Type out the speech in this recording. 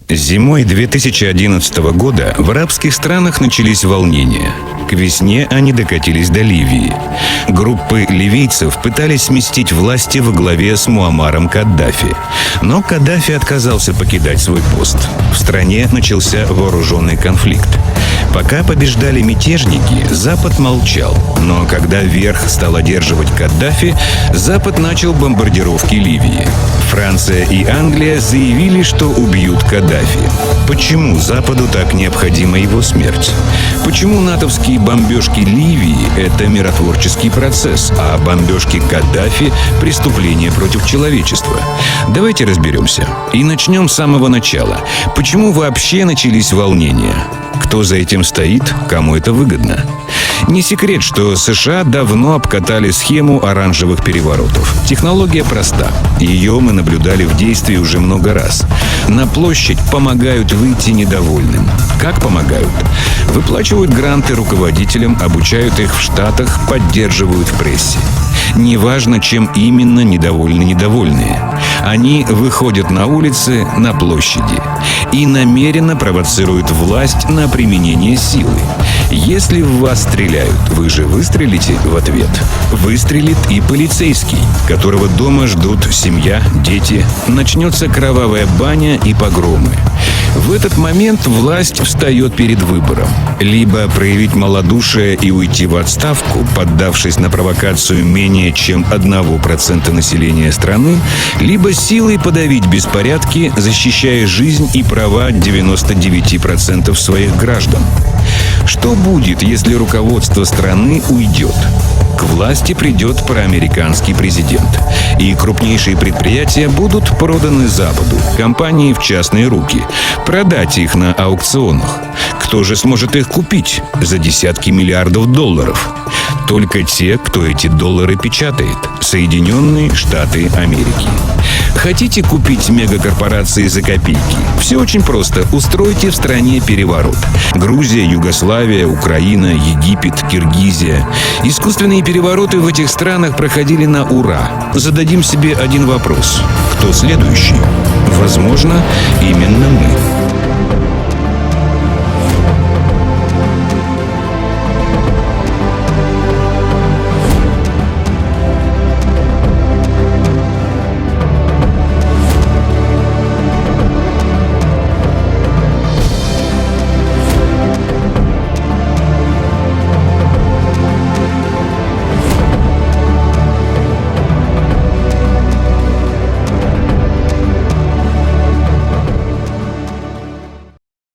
Зимой 2011 года в арабских странах начались волнения. К весне они докатились до Ливии. Группы ливийцев пытались сместить власти во главе с Муаммаром Каддафи. Но Каддафи отказался покидать свой пост. В стране начался вооруженный конфликт. Пока побеждали мятежники, Запад молчал. Но когда верх стал одерживать Каддафи, Запад начал бомбардировки Ливии. Франция и Англия заявили, что убьют Каддафи. Почему Западу так необходима его смерть? Почему натовские бомбежки Ливии – это миротворческий процесс, а бомбежки Каддафи – преступление против человечества? Давайте разберемся. И начнем с самого начала. Почему вообще начались волнения? Кто за этим стоит? Кому это выгодно? Не секрет, что США давно обкатали схему оранжевых переворотов. Технология проста. Ее мы наблюдали в действии уже много раз. На площадь помогают выйти недовольным. Как помогают? Выплачивают гранты руководителям, обучают их в Штатах, поддерживают в прессе. Неважно, чем именно недовольны недовольные. Они выходят на улицы, на площади и намеренно провоцируют власть на применение силы. Если в вас стреляют, вы же выстрелите в ответ. Выстрелит и полицейский, которого дома ждут семья, дети. Начнется кровавая баня и погромы. В этот момент власть встает перед выбором. Либо проявить малодушие и уйти в отставку, поддавшись на провокацию менее чем 1% населения страны, либо силой подавить беспорядки, защищая жизнь и права 99% своих граждан. Что будет, если руководство страны уйдет? К власти придет проамериканский президент, и крупнейшие предприятия будут проданы Западу, компании в частные руки, продать их на аукционах. Кто же сможет их купить за десятки миллиардов долларов? Только те, кто эти доллары печатает – Соединенные Штаты Америки. Хотите купить мегакорпорации за копейки? Все очень просто. Устройте в стране переворот. Грузия, Югославия, Украина, Египет, Киргизия. Искусственные перевороты в этих странах проходили на ура. Зададим себе один вопрос. Кто следующий? Возможно, именно мы.